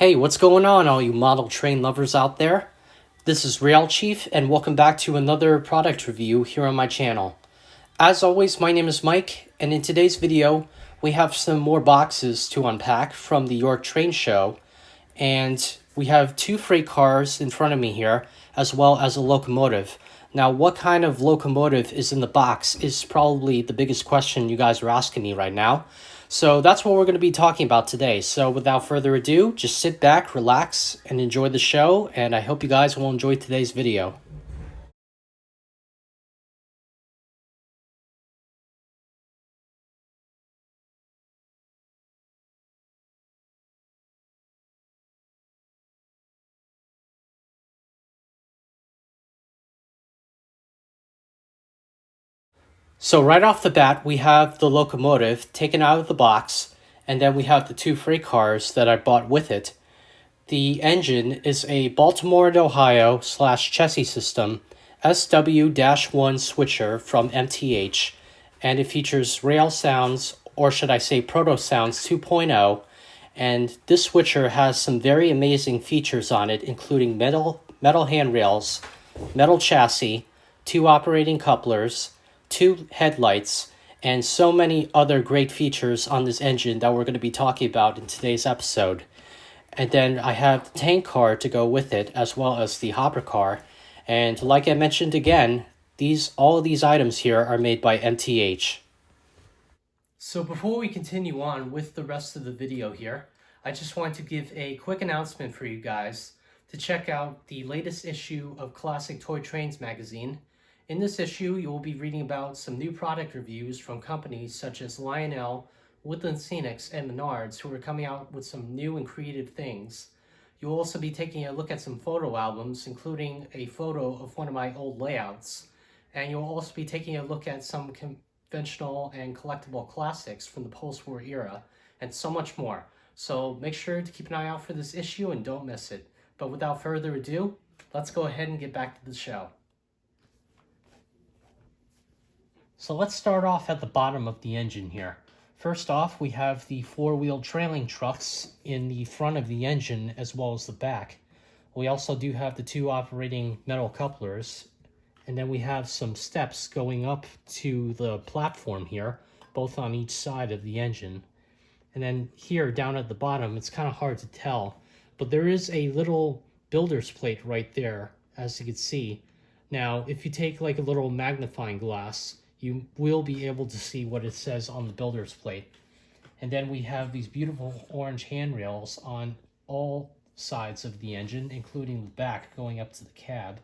Hey, what's going on, all you model train lovers out there? This is Rail Chief, and welcome back to another product review here on my channel. As always, my name is Mike, and in today's video, we have some more boxes to unpack from the York Train Show, and we have two freight cars in front of me here, as well as a locomotive. Now, what kind of locomotive is in the box is probably the biggest question you guys are asking me right now. So that's what we're going to be talking about today. So without further ado, just sit back, relax, and enjoy the show, and I hope you guys will enjoy today's video. So right off the bat, we have the locomotive taken out of the box, and then we have the two freight cars that I bought with it. The engine is a Baltimore and Ohio / chassis system SW-1 switcher from MTH, and it features Rail Sounds, or should I say Proto Sounds 2.0, and this switcher has some very amazing features on it, including metal handrails, metal chassis, two operating couplers, two headlights, and so many other great features on this engine that we're going to be talking about in today's episode. And then I have the tank car to go with it, as well as the hopper car. And like I mentioned again, all of these items here are made by MTH. So before we continue on with the rest of the video here, I just want to give a quick announcement for you guys to check out the latest issue of Classic Toy Trains magazine. In this issue, you will be reading about some new product reviews from companies such as Lionel, Woodland Scenics, and Menards, who are coming out with some new and creative things. You'll also be taking a look at some photo albums, including a photo of one of my old layouts. And you'll also be taking a look at some conventional and collectible classics from the post-war era, and so much more. So make sure to keep an eye out for this issue and don't miss it. But without further ado, let's go ahead and get back to the show. So let's start off at the bottom of the engine here. First off, we have the four-wheel trailing trucks in the front of the engine as well as the back. We also do have the two operating metal couplers, and then we have some steps going up to the platform here, both on each side of the engine. And then here down at the bottom, it's kind of hard to tell, but there is a little builder's plate right there, as you can see. Now, if you take like a little magnifying glass, you will be able to see what it says on the builder's plate. And then we have these beautiful orange handrails on all sides of the engine, including the back going up to the cab.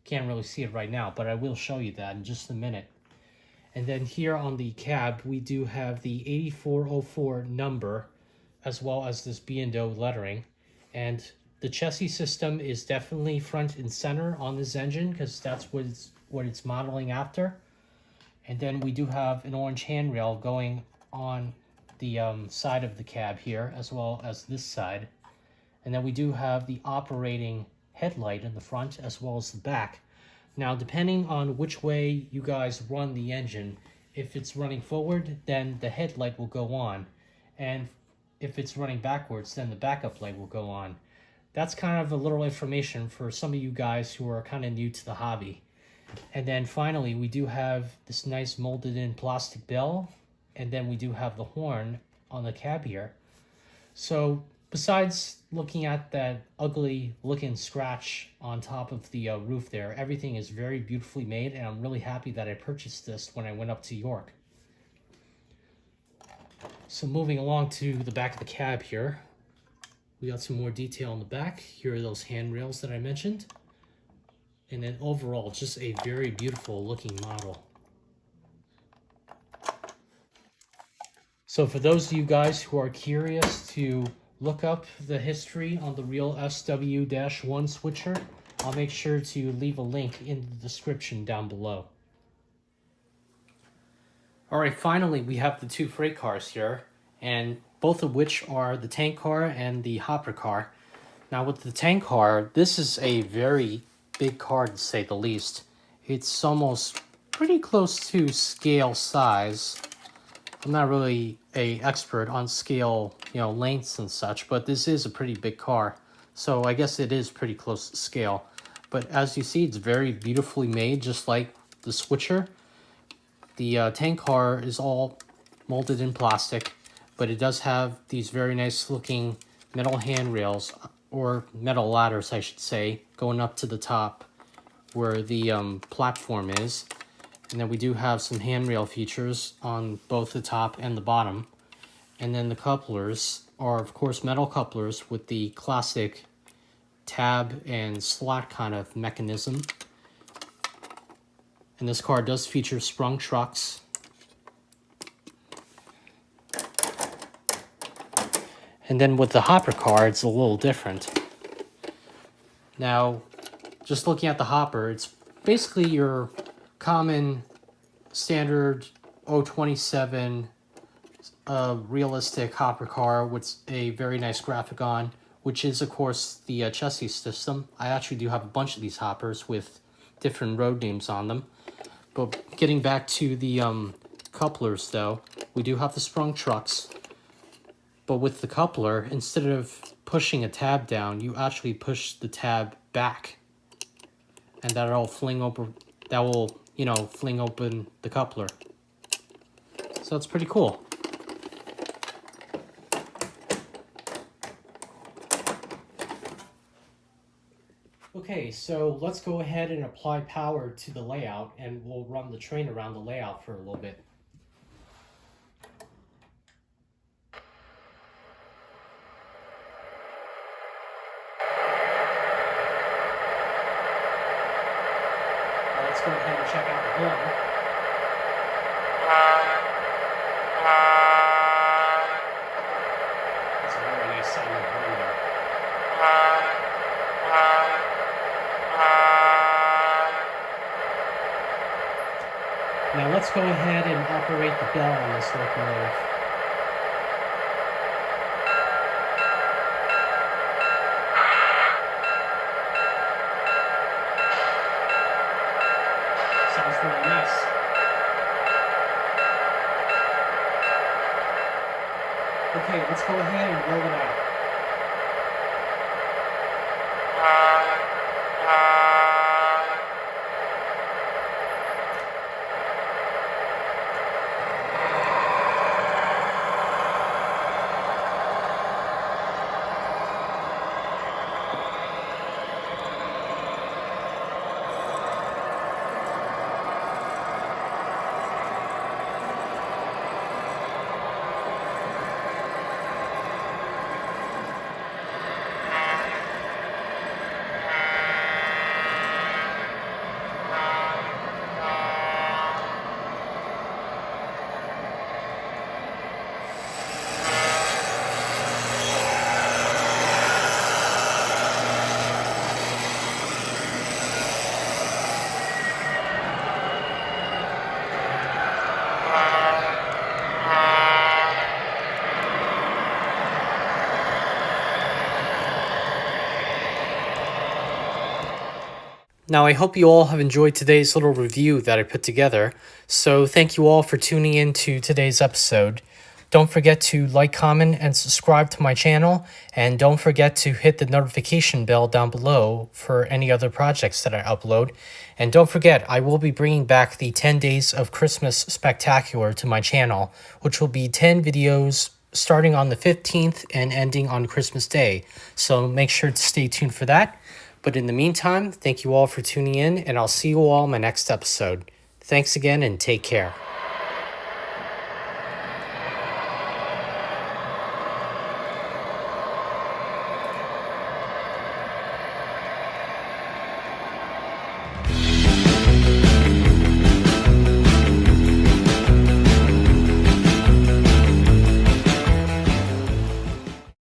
Can't really see it right now, but I will show you that in just a minute. And then here on the cab, we do have the 8404 number, as well as this B&O lettering. And the chassis system is definitely front and center on this engine, because that's what it's modeling after. And then we do have an orange handrail going on the side of the cab here, as well as this side. And then we do have the operating headlight in the front, as well as the back. Now, depending on which way you guys run the engine, if it's running forward, then the headlight will go on. And if it's running backwards, then the backup light will go on. That's kind of a little information for some of you guys who are kind of new to the hobby. And then finally, we do have this nice molded in plastic bell, and then we do have the horn on the cab here. So besides looking at that ugly looking scratch on top of the roof there, everything is very beautifully made, and I'm really happy that I purchased this when I went up to York. So moving along to the back of the cab here, we got some more detail on the back. Here are those handrails that I mentioned. And then overall, just a very beautiful looking model. So for those of you guys who are curious to look up the history on the real SW-1 switcher, I'll make sure to leave a link in the description down below. Alright, finally we have the two freight cars here, and both of which are the tank car and the hopper car. Now with the tank car, this is a very big car to say the least. It's almost pretty close to scale size. I'm not really a expert on scale, lengths and such, but this is a pretty big car. So I guess it is pretty close to scale. But as you see, it's very beautifully made, just like the switcher. The tank car is all molded in plastic, but it does have these very nice looking metal handrails, or metal ladders, I should say, going up to the top where the platform is. And then we do have some handrail features on both the top and the bottom. And then the couplers are, of course, metal couplers with the classic tab and slot kind of mechanism. And this car does feature sprung trucks. And then with the hopper car, it's a little different. Now, just looking at the hopper, it's basically your common standard 027 realistic hopper car with a very nice graphic on, which is, of course, the chassis system. I actually do have a bunch of these hoppers with different road names on them. But getting back to the couplers, though, we do have the sprung trucks. But with the coupler, instead of pushing a tab down, you actually push the tab back. And that'll fling open, fling open the coupler. So it's pretty cool. Okay, so let's go ahead and apply power to the layout, and we'll run the train around the layout for a little bit. Let's go ahead and check out the horn. It's a very nice sounding horn there. Now let's go ahead and operate the bell on this locomotive. Sounds really nice. Okay, let's go ahead and roll it out. Now, I hope you all have enjoyed today's little review that I put together, so thank you all for tuning in to today's episode. Don't forget to like, comment, and subscribe to my channel, and don't forget to hit the notification bell down below for any other projects that I upload. And don't forget, I will be bringing back the 10 Days of Christmas Spectacular to my channel, which will be 10 videos starting on the 15th and ending on Christmas Day, so make sure to stay tuned for that. But in the meantime, thank you all for tuning in, and I'll see you all in my next episode. Thanks again, and take care.